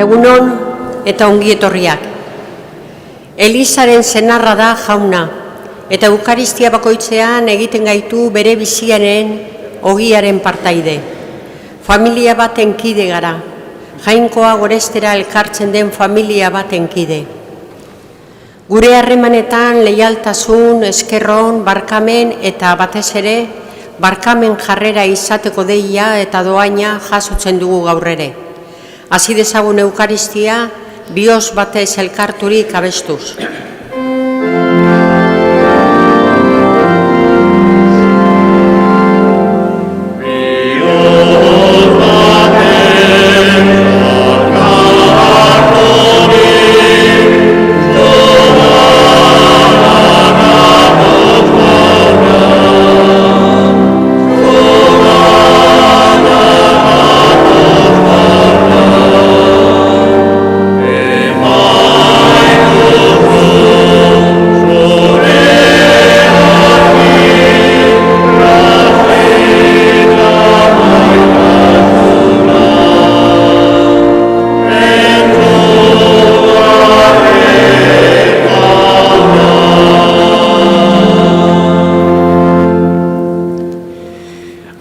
Egunon eta ongi etorriak. Elizaren senarra da jauna, eta Eukaristia bakoitzean egiten gaitu bere biziaren ogiaren partaide. Familia baten kide gara, jainkoa gorestera elkartzen den familia baten kide. Gure harremanetan leialtasun, eskerron, barkamen eta batez ere, barkamen jarrera izateko deia eta doaina jasotzen dugu gaur ere. Hasi dezagun Eukaristia, bihotz batez elkarturik abestuz.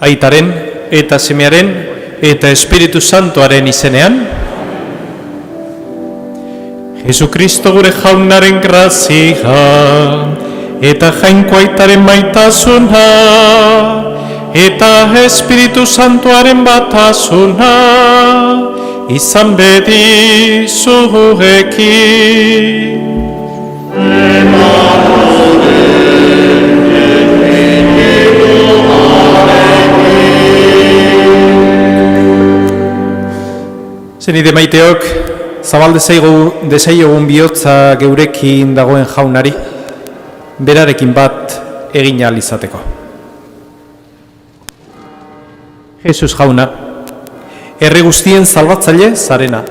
Aitaren eta Semearen eta Espiritu Santuaren izenean, Jesukristo gure jaunaren grazia eta jainko aitaren maitasuna eta Espiritu Santuaren batasuna izan bedi zuekin. Zenide maiteok, zabal dezaiogun bihotza geurekin dagoen jaunari, berarekin bat egin ahal izateko. Jesus jauna, herri guztien salbatzaile zarena.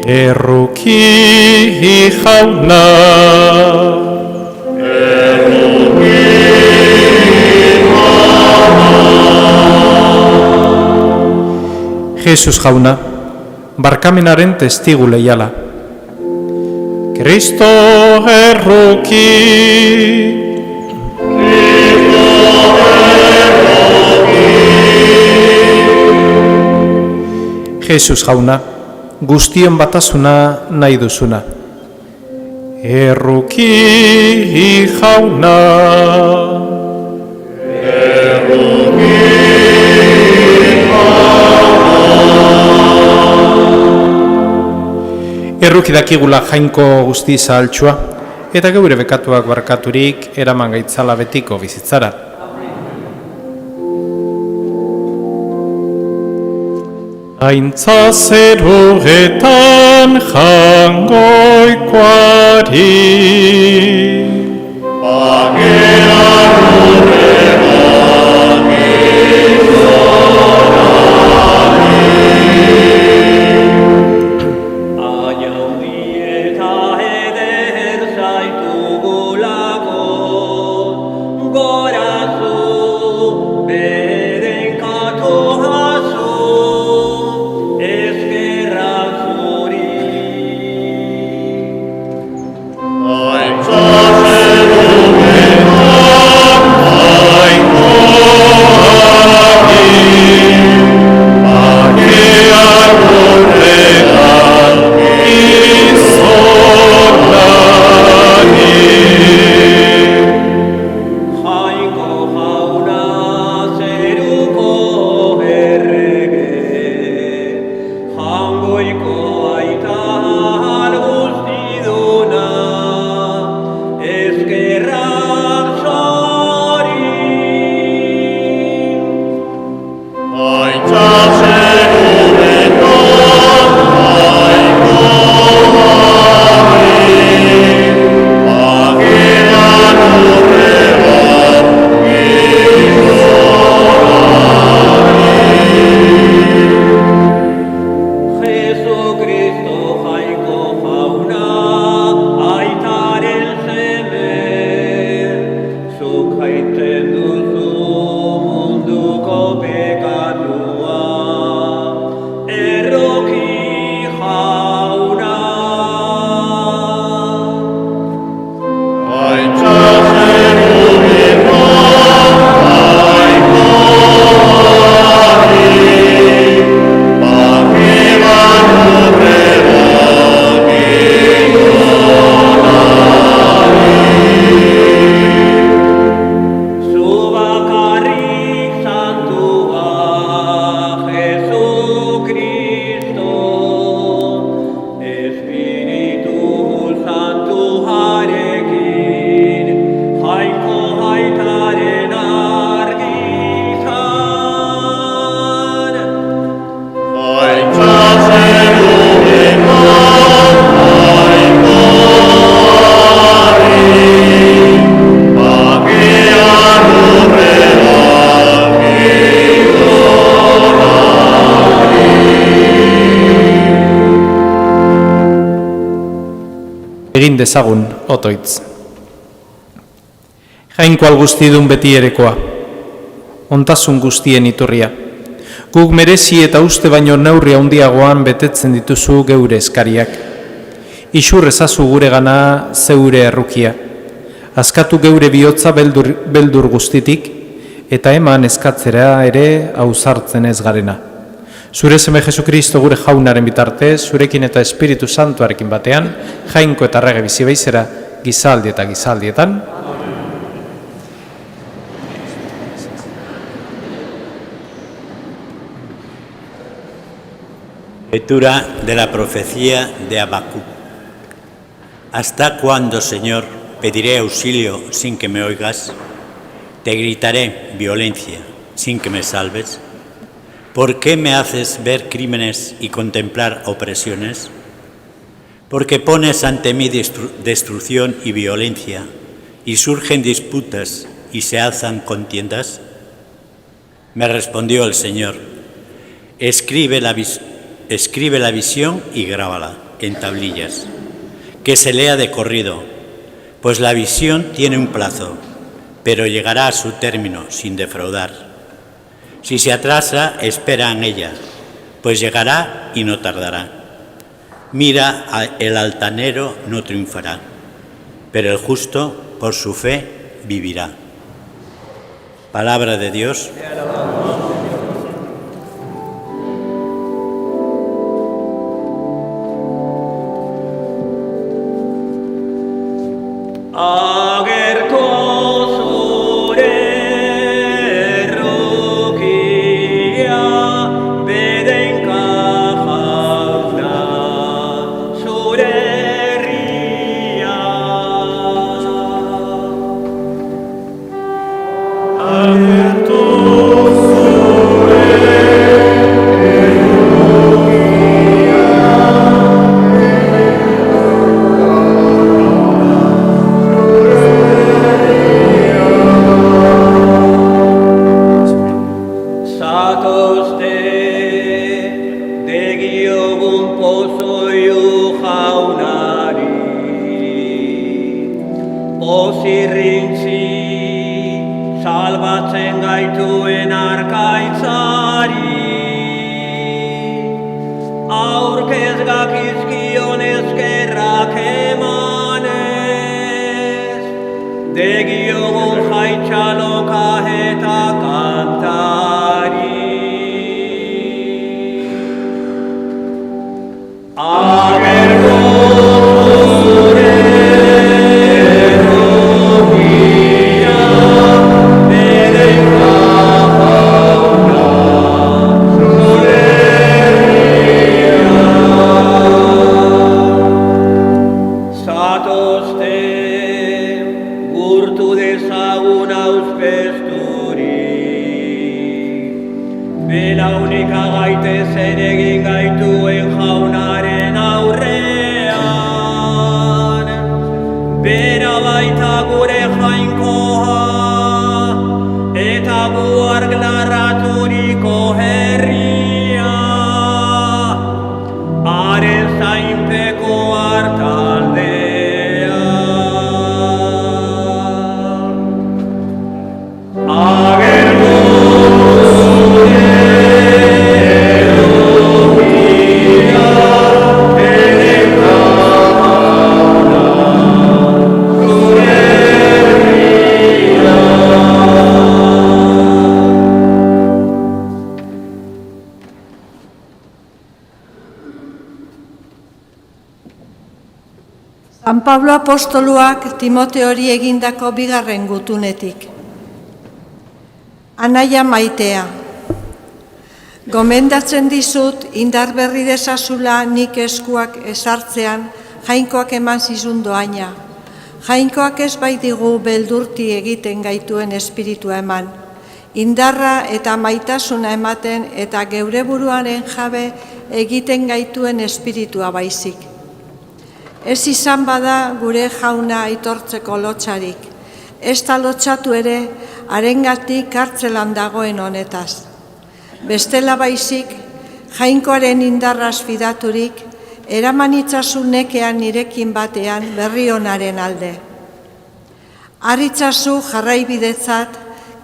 Erruki jauna, Jesus jauna, barkamenaren testigu leiala. Kristo erruki, Jesus jauna, guztien batasuna nahi duzuna. Erruki jauna, erruki dakigula jainko guzti zahaltsua, eta geure bekatuak barkaturik eraman gaitzala betiko bizitzara. Aintza zeruetan jangoikoari, egin dezagun otoitz. Jainkoal guztidun beti erekoa, ontasun guztien iturria. Guk merezi eta uste baino neurri handiagoan betetzen dituzu geure eskariak. Ixur ezazu gure gana zeure errukia. Askatu geure bihotza beldur guztitik, eta eman eskatzera ere ausartzen ez garena. Zure seme Jesukristo gure jaunaren bitartez, zurekin eta Espiritu Santuarekin batean, jainko eta errege bizi baizera, gizaldi eta gizaldietan. Lectura de la profecía de Habacuc. ¿Hasta cuándo, Señor, pediré auxilio sin que me oigas? Te gritaré violencia sin que me salves. ¿Por qué me haces ver crímenes y contemplar opresiones? Porque pones ante mí destrucción y violencia, y surgen disputas y se alzan contiendas. Me respondió el Señor: escribe la visión y grábala en tablillas, que se lea de corrido, pues la visión tiene un plazo, pero llegará a su término sin defraudar. Si se atrasa, espera en ella, pues llegará y no tardará. Mira, el altanero no triunfará, pero el justo por su fe vivirá. Palabra de Dios. San Pablo apostoluak Timoteori egindako bigarren gutunetik. Anaia maitea, gomendatzen dizut indar berri dezazula nik eskuak esartzean jainkoak eman zizun doaina. Jainkoak ez baitigu beldurti egiten gaituen espiritua eman. Indarra eta maitasuna ematen eta geure buruaren jabe egiten gaituen espiritua baizik. Ez izan bada gure jauna aitortzeko lotxarik, ez da lotxatu ere harengatik kartzelan dagoen honetaz. Bestela baizik, jainkoaren indarraz fidaturik, eraman itzazu nekean nirekin batean berri onaren alde. Arritzazu jarraibidetzat,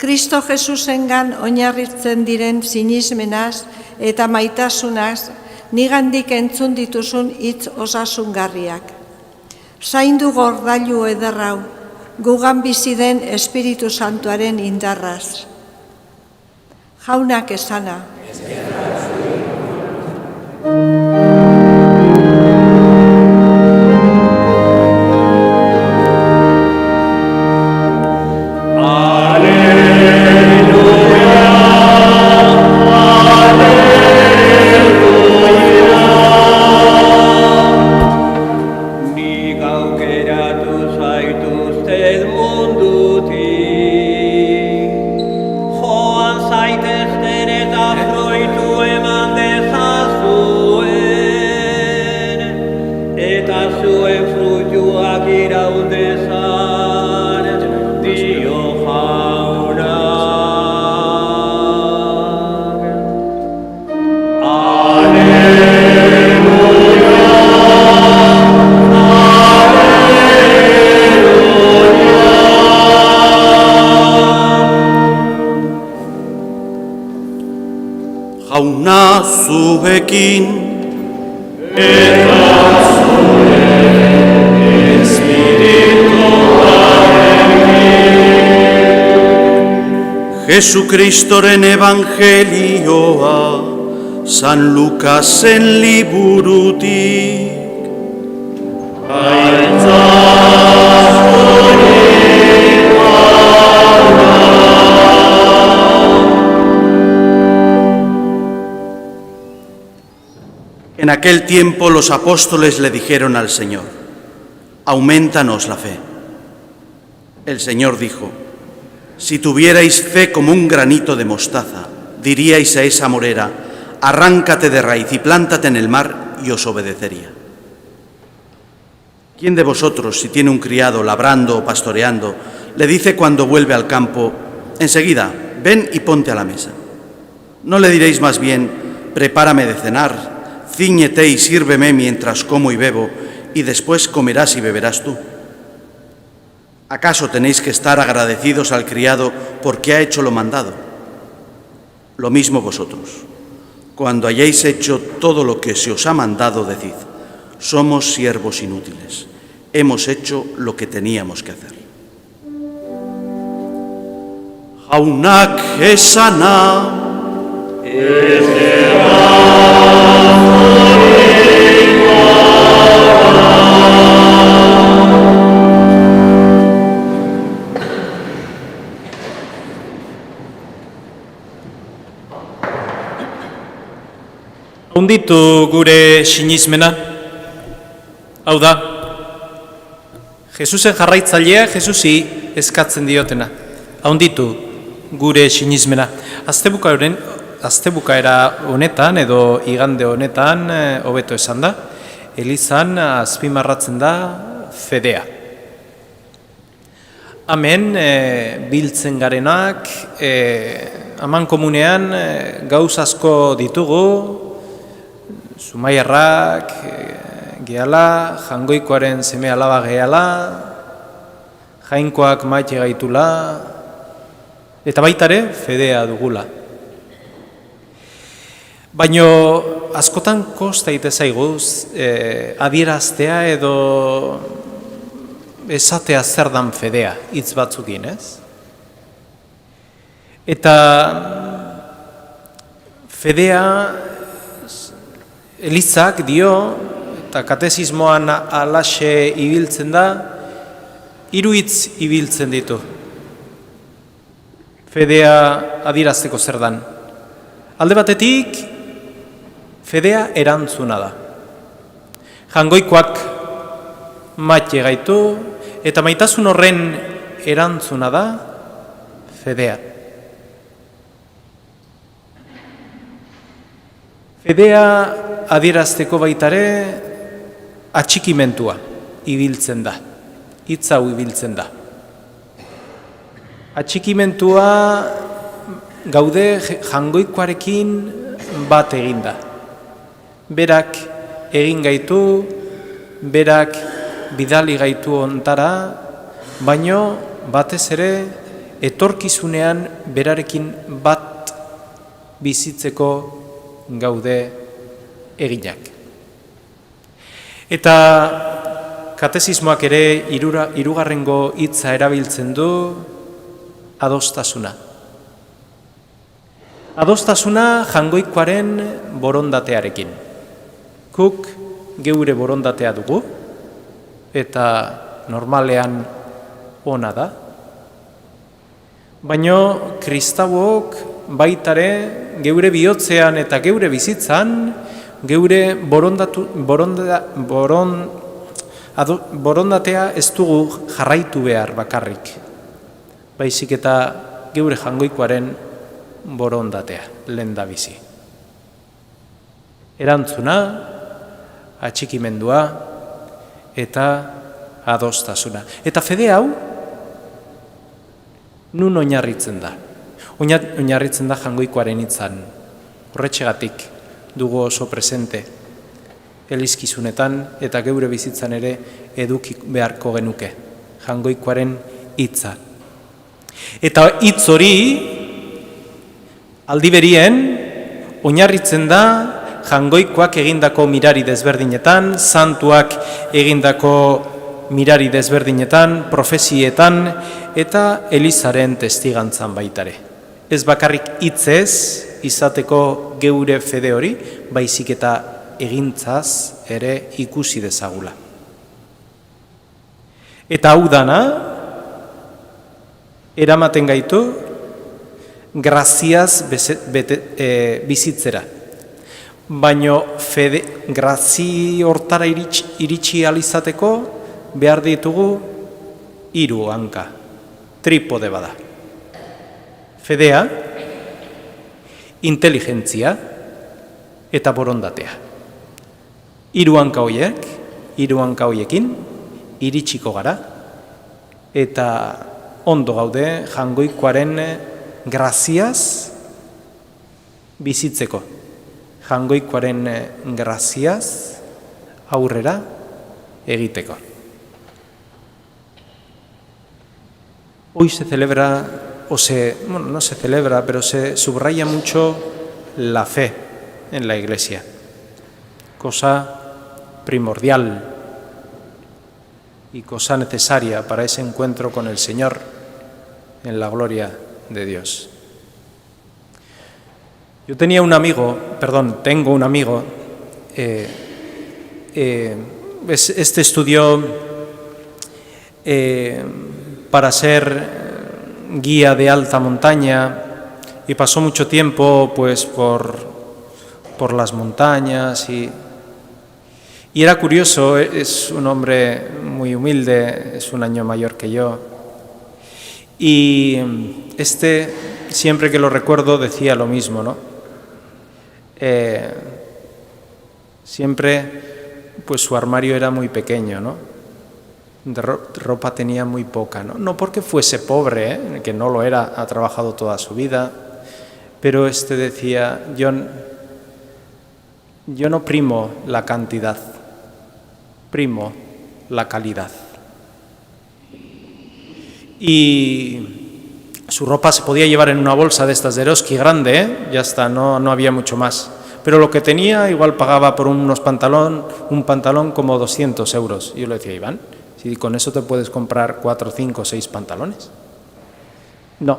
Kristo Jesusengan oinarritzen diren sinismenaz eta maitasunaz, nigandik entzun dituzun hitz osasungarriak. Zaindu gordailu ederrau, gugan bizi den Espiritu Santuaren indarraz. Jaunak esana. Jauna zuekin eta zure espirituarekin. Jesukristoren evangelioa San Lukasen liburutik. En aquel tiempo los apóstoles le dijeron al Señor: aumentanos la fe. El Señor dijo: si tuvierais fe como un granito de mostaza, diríais a esa morera: arráncate de raíz y plántate en el mar, y os obedecería. ¿Quién de vosotros, si tiene un criado labrando o pastoreando, le dice cuando vuelve al campo: enseguida, ven y ponte a la mesa? ¿No le diréis más bien: prepárame de cenar, cíñete y sírveme mientras como y bebo, y después comerás y beberás tú? ¿Acaso tenéis que estar agradecidos al criado porque ha hecho lo mandado? Lo mismo vosotros. Cuando hayáis hecho todo lo que se os ha mandado, decid: somos siervos inútiles, hemos hecho lo que teníamos que hacer. Jaunak esana. Hunditu gure sinismena, hau da, Jesusen jarraitzailea Jesusi eskatzen diotena. Hunditu gure sinismena. Astebukaera honetan edo igande honetan, hobeto esan da, Elizan azpimarratzen da fedea. Hemen biltzen garenak, aman komunean gauz asko ditugu, Zumaiarrak gehala, Jangoikoaren seme alaba gehala, Jainkoak maite gaitula, eta baitare fedea dugula. Baino askotan kosta ite zaiguz adieraztea edo esatea zer dan fedea, hitz batzukin, ez? Eta fedea Elizak dio, eta katezismoan alaxe ibiltzen da, 3 hitz ibiltzen ditu. Fedea adierazteko zer dan. Alde batetik, fedea erantzuna da. Jangoikoak maite gaitu, eta maitasun horren erantzuna da fedea. Fedea adierazteko baitare atxikimentua ibiltzen da, hitz hau ibiltzen da. Atxikimentua gaude Jangoikoarekin bat eginda. Berak egin gaitu, berak bidali gaitu ontara, baino batez ere etorkizunean berarekin bat bizitzeko gaude eginak. Eta katezismoak ere hirugarrengo hitza erabiltzen du, adostasuna. Adostasuna Jaungoikoaren borondatearekin. Guk geure borondatea dugu, eta normalean ona da. Baina kristauok baitare geure bihotzean eta geure bizitzan, geure borondatea ez dugu jarraitu behar bakarrik. Baizik eta geure Jaungoikoaren borondatea, lehendabizi. Erantzuna, atxikimendua eta adostasuna. Eta fede hau, nun oinarritzen da? Oinarritzen da Jaungoikoaren hitzan. Horretxegatik dugu oso presente elizkizunetan eta geure bizitzan ere eduki beharko genuke Jaungoikoaren hitza. Eta hitz hori aldi berien oinarritzen da Jaungoikoak egindako mirari desberdinetan, santuak egindako mirari desberdinetan, profezietan eta Elizaren testigantzan baitare. Ez bakarrik hitzez izateko geure fede hori, baizik eta egintzaz ere ikusi dezagula. Eta hau dana eramaten gaitu graziaz bizitzera. Baino grazi hortara iritsi alizateko behar ditugu 3 hanka, tripode bada. Fedea, inteligentzia eta borondatea. 3 hanka horiekin iritsiko gara eta ondo gaude Jaungoikoaren graziaz bizitzeko. Jaungoikoaren graziaz aurrera egiteko. Hoy se celebra, no se celebra, pero se subraya mucho la fe en la Iglesia, cosa primordial y cosa necesaria para ese encuentro con el Señor en la gloria de Dios. Tengo un amigo, este estudió para ser guía de alta montaña y pasó mucho tiempo pues por las montañas y era curioso. Es un hombre muy humilde, es un año mayor que yo, y siempre que lo recuerdo decía lo mismo, ¿no? Siempre pues su armario era muy pequeño, ¿no? De ropa tenía muy poca, ¿no? No porque fuese pobre, que no lo era, ha trabajado toda su vida, pero decía, yo no primo la cantidad, primo la calidad. Y su ropa se podía llevar en una bolsa de estas de Eroski grande, ya está, no había mucho más. Pero lo que tenía igual pagaba por un pantalón como 200 euros. Y yo le decía, Iván, si con eso te puedes comprar 4, 5, 6 pantalones. No,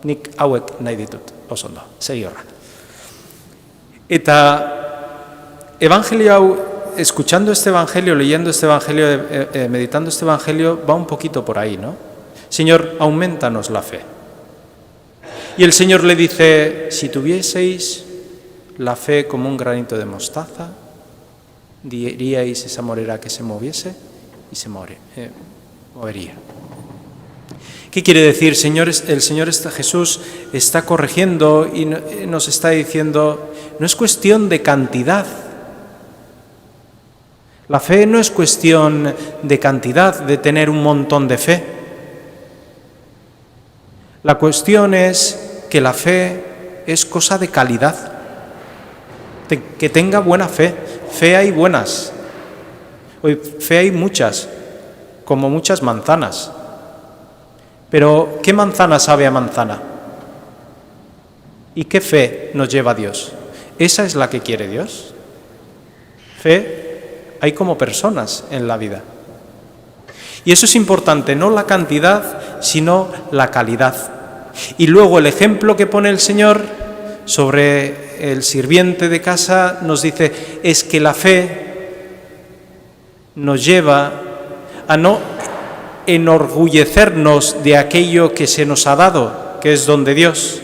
nik hauek nahi ditut, oso ondo, segi horra. Eta evangelio hau, escuchando este evangelio, leyendo este evangelio, meditando este evangelio, va un poquito por ahí, ¿no? Señor, aumentanos la fe. Y el Señor le dice, si tuvieseis la fe como un granito de mostaza, diríais esa morera que se moviese y se movería. ¿Qué quiere decir? El Señor Jesús está corrigiendo y nos está diciendo, no es cuestión de cantidad. La fe no es cuestión de cantidad, de tener un montón de fe. La cuestión es que la fe es cosa de calidad, que tenga buena fe, fe hay buenas. Hoy fe hay muchas, como muchas manzanas. Pero, ¿qué manzana sabe a manzana? ¿Y qué fe nos lleva a Dios? ¿Esa es la que quiere Dios? Fe hay como personas en la vida. Y eso es importante, no la cantidad, sino la calidad. Y luego el ejemplo que pone el Señor sobre el sirviente de casa nos dice, es que la fe nos lleva a no enorgullecernos de aquello que se nos ha dado, que es don de Dios.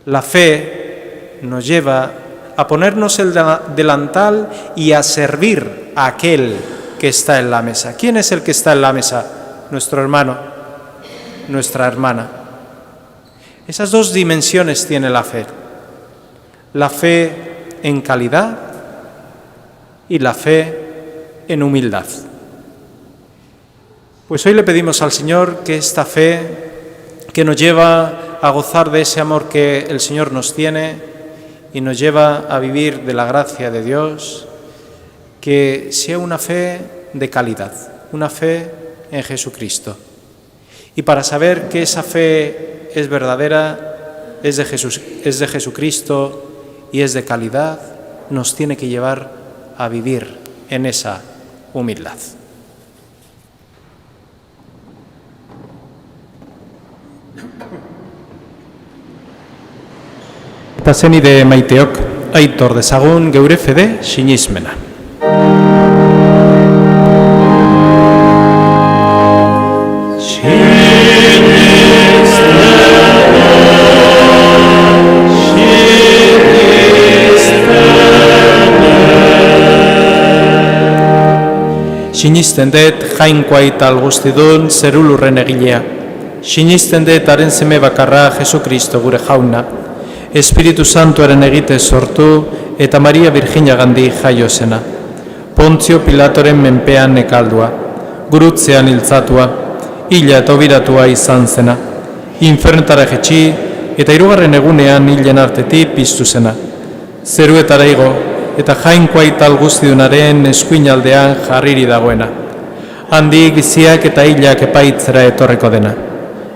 La fe nos lleva a ponernos el delantal y a servir a aquel que está en la mesa. ¿Quién es el que está en la mesa? Nuestro hermano, nuestra hermana. Esas dos dimensiones tiene la fe. La fe en calidad y la fe en humildad. Pues hoy le pedimos al Señor que esta fe que nos lleva a gozar de ese amor que el Señor nos tiene y nos lleva a vivir de la gracia de Dios, que sea una fe de calidad, una fe en Jesucristo. Y para saber que esa fe es verdadera, es de Jesucristo y es de calidad, nos tiene que llevar a vivir en esa humildad. Eta zenide maiteok, aitor dezagun geure fede sinismena. Sinisten dut jainkoa eta algustidun zerulurren egilea. Sinisten dut haren seme bakarra Jesukristo gure jauna. Espiritu Santuaren egite sortu eta Maria Virginagandik jaio zena. Pontzio Pilatoren menpean nekaldua, gurutzean hiltzatua, hila eta obiratua izan zena. Infernetara jetxi eta 3. egunean hilen artetik piztu zena. Zeruetara igo eta jainkoa eta algustidunaren eskuinaldean jarriri dagoena. Handik biziak eta hilak epaitzera etorreko dena.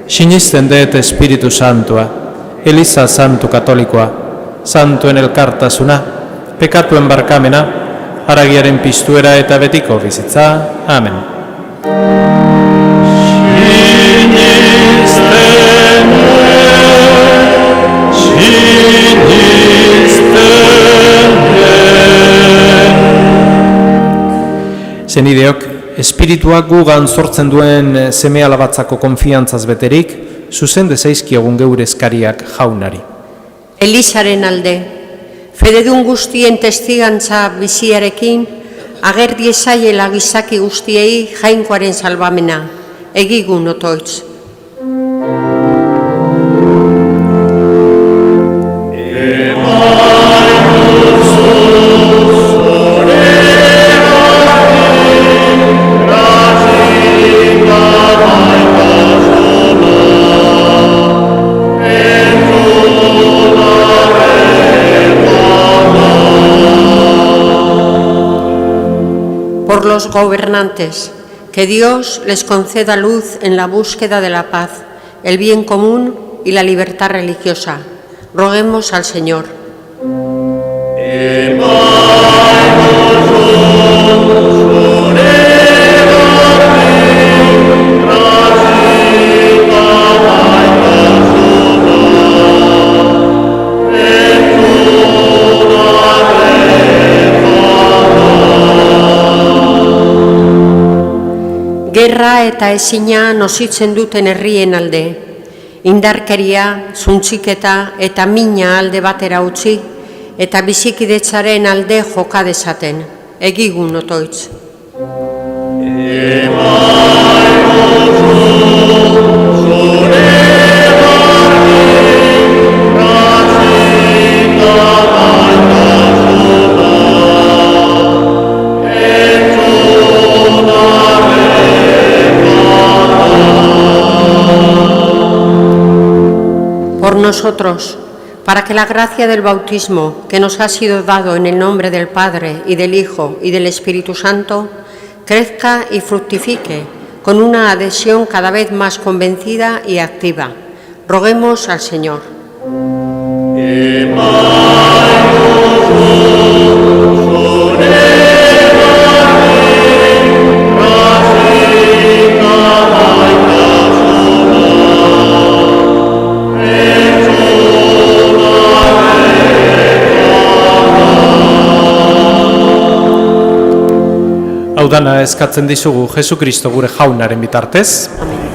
Sinisten dut Espiritu Santua, Eliza Santu Katolikoa, Santuen elkartasuna, pekatuen barkamena, haragiaren piztuera eta betiko bizitza. Amen. Zenideok, espirituak gugan sortzen duen seme alabatzako konfiantzaz beterik, zuzen dezaizkiogun geure eskariak jaunari. Elizaren alde, fededun guztien testigantza biziarekin, ager diezaiela gizaki guztiei jainkoaren salbamena, egigun otoitz. Por los gobernantes, que Dios les conceda luz en la búsqueda de la paz, el bien común y la libertad religiosa. Roguemos al Señor. Gerra eta ezina nozitzen duten herrien alde, indarkeria, zuntxiketa eta mina alde batera utzi, eta bizikidetzaren alde joka dezaten, egigun otoitz. Por nosotros, para que la gracia del bautismo que nos ha sido dado en el nombre del Padre y del Hijo y del Espíritu Santo crezca y fructifique con una adhesión cada vez más convencida y activa. Roguemos al Señor. Hau dana eskatzen dizugu Jesukristo gure jaunaren bitartez. Amen.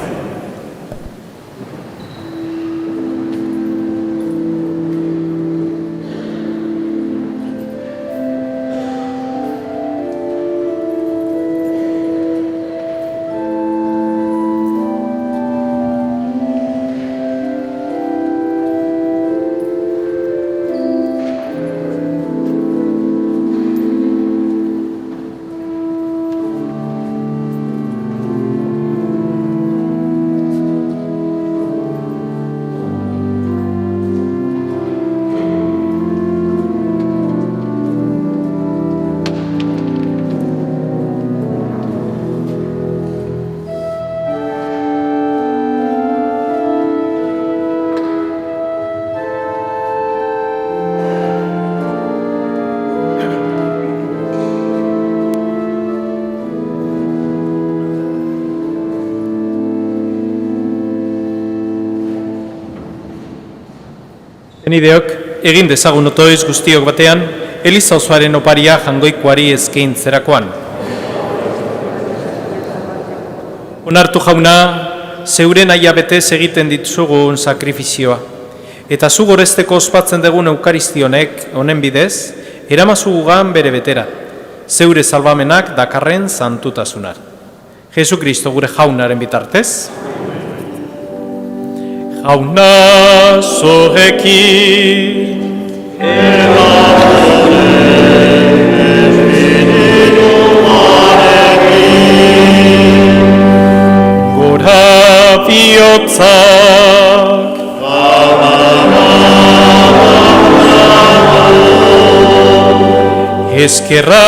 Zenideok, egin dezagun otoiz guztiok batean, Eliza osoaren oparia jangoikoari eskaintzerakoan. Onartu jauna, zeure naia betez egiten dituzugun sakrifizioa, eta zu goresteko ospatzen dugun eukaristionek honen bidez, eramazugugan bere betera, zeure salvamenak dakarren santutasunar. Jesukristo gure jaunaren bitartez. Jauna zorekin gora bihotzak eskerra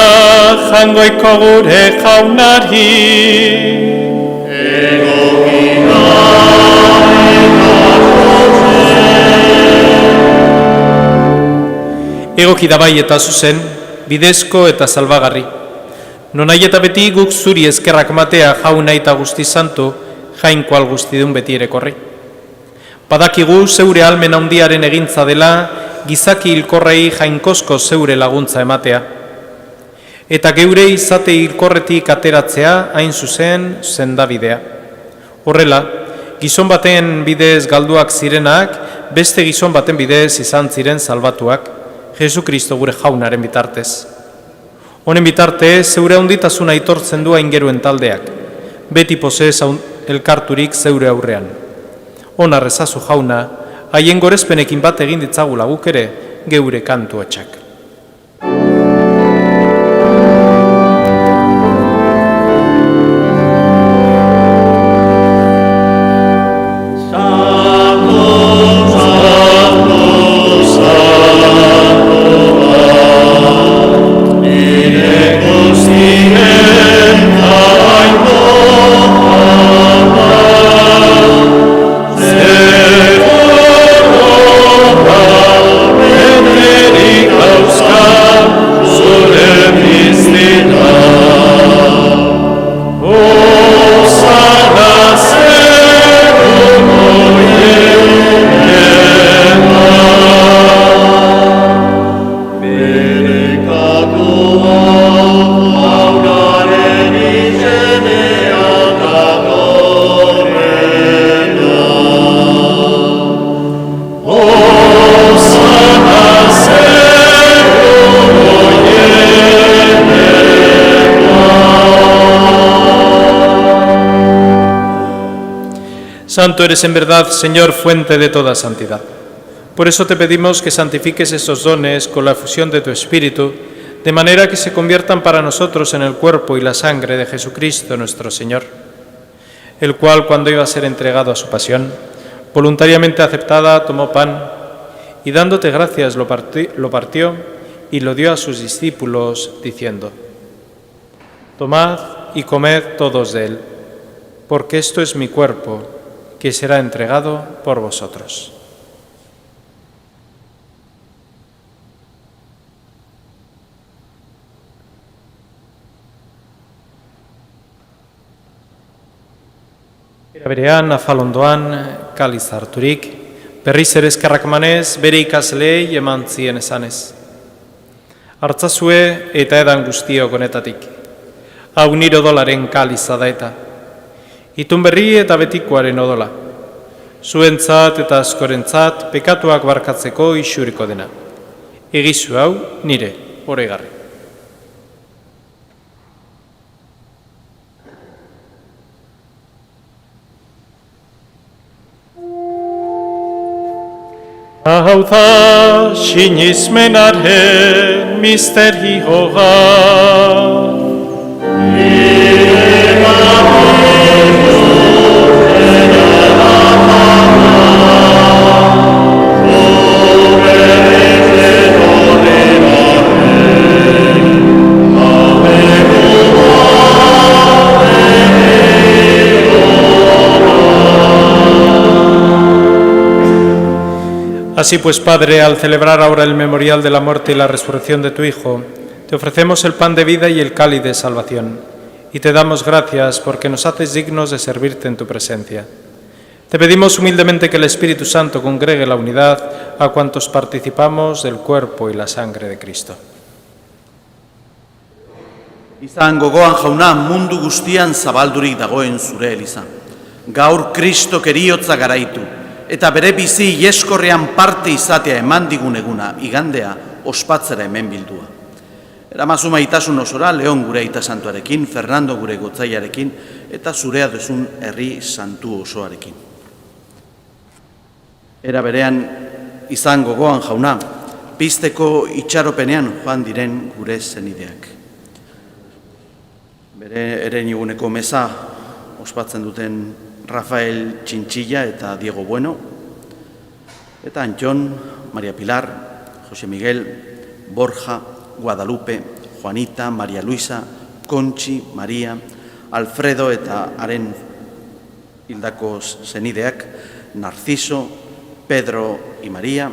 jangoiko gure jaunari egoki da bai eta zuzen, bidezko eta salbagarri. Nonai eta beti guk zuri eskerrak matea jauna eta guzti santu, jainkoal guztidun beti ere korri. Badakigu zeure almen handiaren egintza dela, gizaki hilkorrei jainkozko zeure laguntza ematea. Eta geure izate hilkorretik ateratzea hain zuzen zendabidea. Horrela, gizon baten bidez galduak zirenak, beste gizon baten bidez izan ziren salbatuak, Jesukristo gure jaunaren bitartez. Honen bitarte, zeure handitasuna aitortzen du aingeruen taldeak, beti posez elkarturik zeure aurrean. Ona rezazu jauna, haien gorezpenekin bat egin ditzagula guk ere, geure kantu hotxak. Santo eres en verdad, Señor, fuente de toda santidad. Por eso te pedimos que santifiques estos dones con la efusión de tu Espíritu, de manera que se conviertan para nosotros en el cuerpo y la sangre de Jesucristo nuestro Señor, el cual, cuando iba a ser entregado a su pasión, voluntariamente aceptada, tomó pan y dándote gracias lo partió y lo dio a sus discípulos, diciendo: Tomad y comed todos de él, porque esto es mi cuerpo, que será entregado por vosotros. Era berean, afalondoan, kaliz harturik, berriz ere eskerrak emanez, bere ikasleei eman zien esanez: Hartzazue eta edan guztiok honetatik, hau nire odolaren kaliza da eta, itun berri eta betikoaren odola, zuentzat eta askorentzat pekatuak barkatzeko isuriko dena. Egizu hau nire oregarri. Hau da sinismenaren misterioa. Así pues, Padre, al celebrar ahora el memorial de la muerte y la resurrección de tu Hijo, te ofrecemos el pan de vida y el cáliz de salvación, y te damos gracias porque nos haces dignos de servirte en tu presencia. Te pedimos humildemente que el Espíritu Santo congregue la unidad a cuantos participamos del cuerpo y la sangre de Cristo. Izan gogoan jauna mundu guztian zabaldurik dagoen zure eliza. Gaur Kristok heriotza garaitu, eta bere bizi ieskorrean parte izatea eman digun eguna, igandea, ospatzera hemen bildua. Eramazu maitasun osora, Leon gure aita santuarekin, Fernando gure gotzaiarekin, eta zurea duzun herri santu osoarekin. Era berean, izan gogoan jauna, pizteko itxaropenean joan diren gure zenideak. Bere ereniguneko meza ospatzen duten Rafael Txintxilla eta Diego Bueno, eta Antxon, María Pilar, José Miguel, Borja, Guadalupe, Juanita, María Luisa, Kontxi, María, Alfredo eta haren hildako zenideak, Narciso, Pedro y María,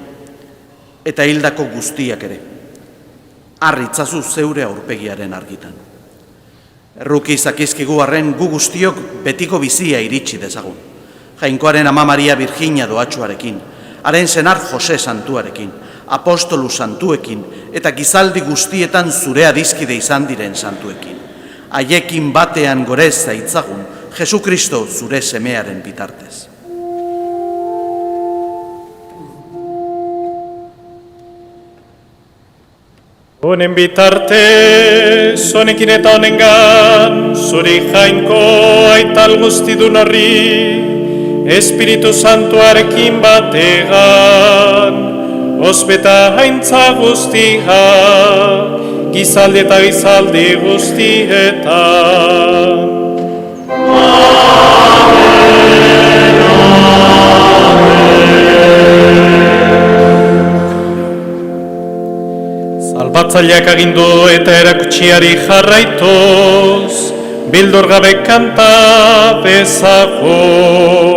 eta hildako guztiak ere. Arritzazu zeure aurpegiaren argitan. Erruki zakizkigu arren gu guztiok betiko bizia iritsi dezagun. Jainkoaren ama Maria Virginia doatxuarekin, haren senar Jose santuarekin, apostolu santuekin, eta gizaldi guztietan zure adizkide izan diren santuekin. Haiekin batean gorez zaitzagun, Jesu Kristo zure semearen bitartez. Honen bitartez, honekin eta honengan, zuri jainko aital guztidun horri, Espiritu Santuarekin bategan, ospeta haintza guztia, gizaldi eta gizaldi guztietan. Salbatzaileak agindu eta erakutsiari jarraituz, bildur gabe kanta dezagun.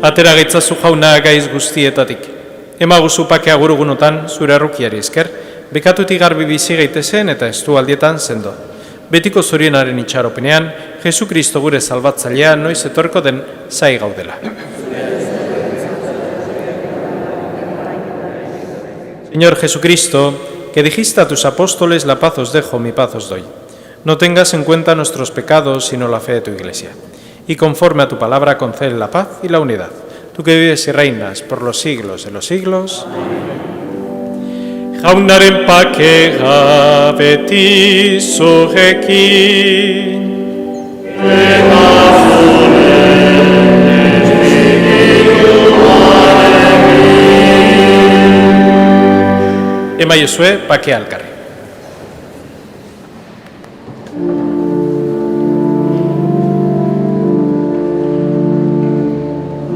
atera gaitzazu jauna gaiz guztietatik. Emaguzu pakea gurugunotan zure arrukiari esker, bekatutik garbi bizi gaitezen eta estu aldietan sendo. Betiko zorionaren itxaropenean, Jesu Kristo gure salbatzailea noiz etorko den zai gaudela. Señor Jesucristo, que dijiste a tus apóstoles, la paz os dejo, mi paz os doy. No tengas en cuenta nuestros pecados, sino la fe de tu Iglesia. Y conforme a tu palabra, concede la paz y la unidad. Tú que vives y reinas por los siglos de los siglos. Jaunaren pakea beti zurekin. Emaiozue pakea elkarri.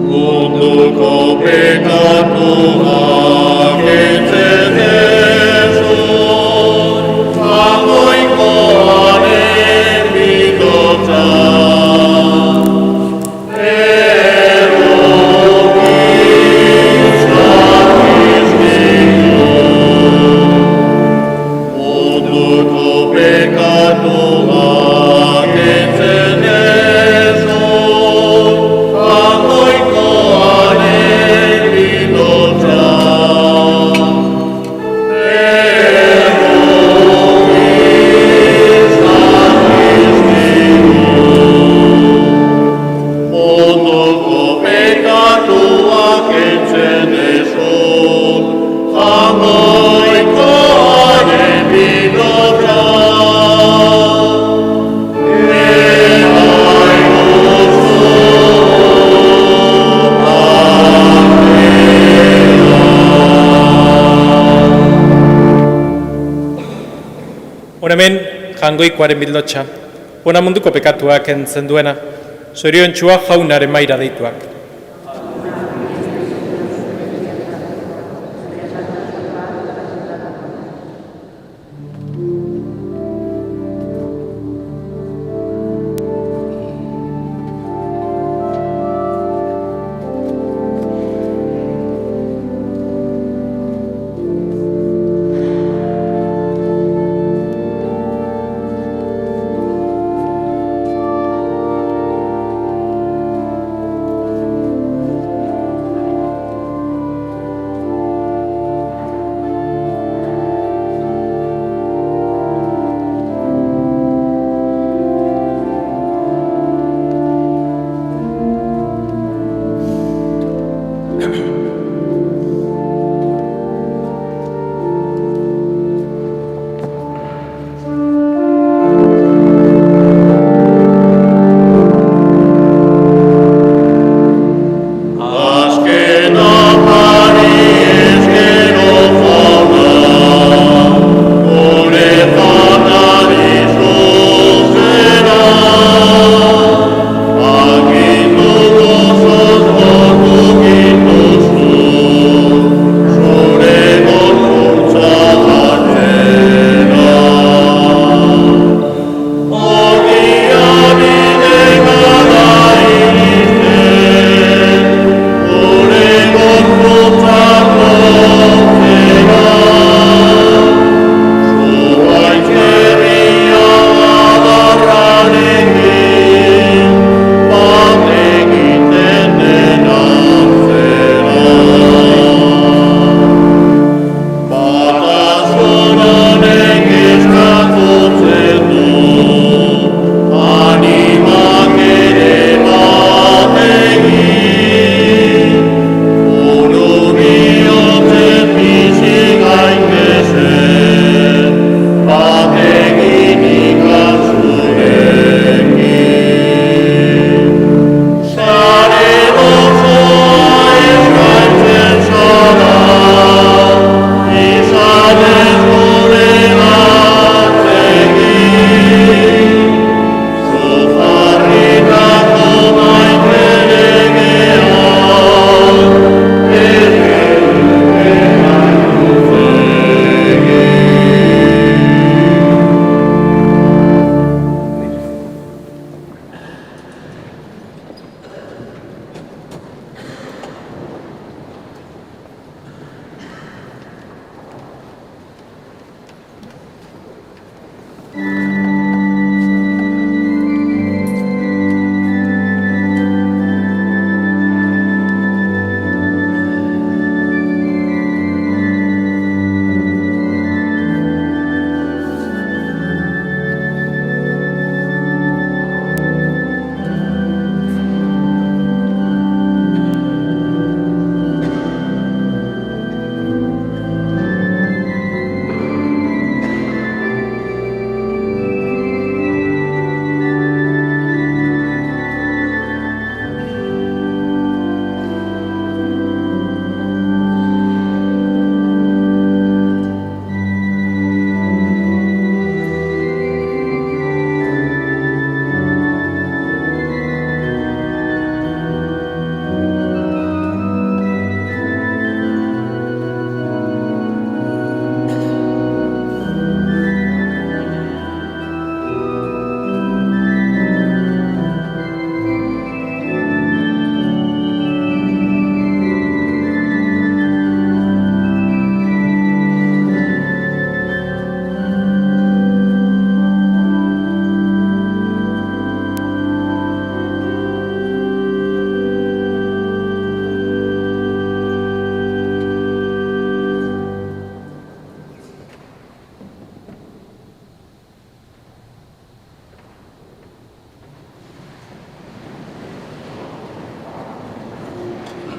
Munduko pekatua kentzen ezun, jamoikoaren bidotza. Munduko pekatua kentzen ezun, jamoikoaren bidotza. Munduko pekatua kentzen ezun, jamoikoaren bidotza. Hemen jangoikoaren bildotxa, ona munduko pekatuak kentzen duena, zoriontsua jaunaren maira deituak.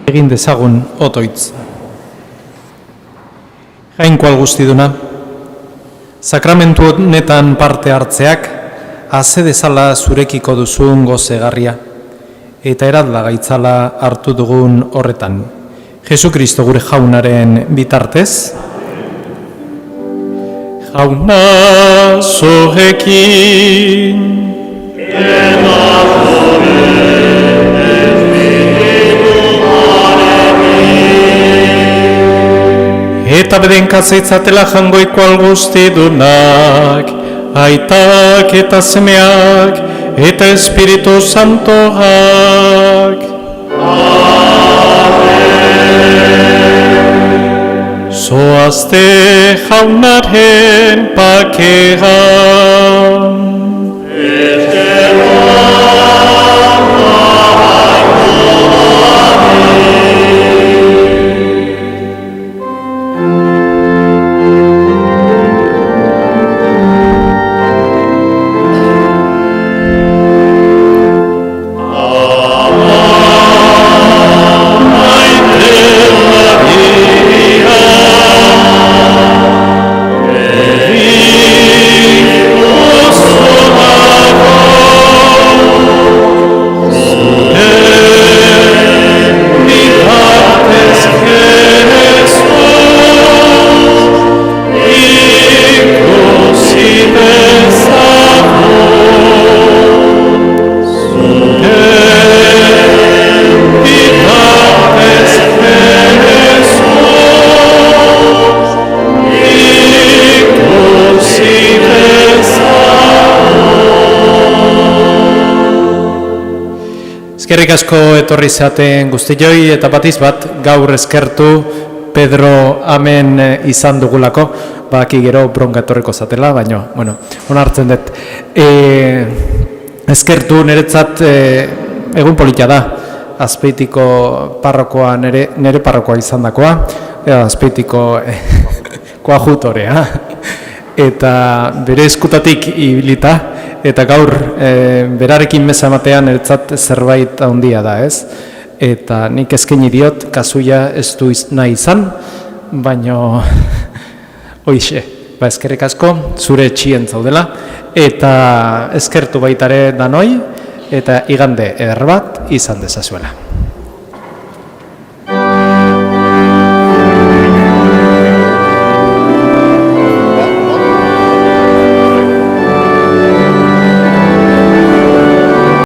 Egin dezagun otoitz. Jainkoa guztiduna, sakramentu honetan parte hartzeak haze dezala zurekiko duzun gozegarria, eta eradla gaitzala hartu dugun horretan. Jesukristo gure jaunaren bitartez, jauna zurekin, eta bedenkatzeitzatela jangoiko alguztidunak, aitak eta semeak, eta Espiritu Santoak. Amen. Zoazte jaunaren pakean. Eskerrik asko etorri zaten guztioi eta batiz bat gaur eskertu Pedro amen izan dugulako, baki gero bronka etorriko zatela, baina, bueno, onartzen dut. Eskertu niretzat egun polita da, Azpeitiko parrokoa nire parrokoa izan dakoa, Azpeitiko koajutorea, eta bere eskutatik ibilita, eta gaur berarekin meza ematean niretzat zerbait handia da, ez? Eta nik eskaini diot, kasuia ez du nahi izan, baina hoixe, eskerrik asko, zure txien zaudela, eta eskertu baitare danoi, eta igande eder bat izan dezazuela.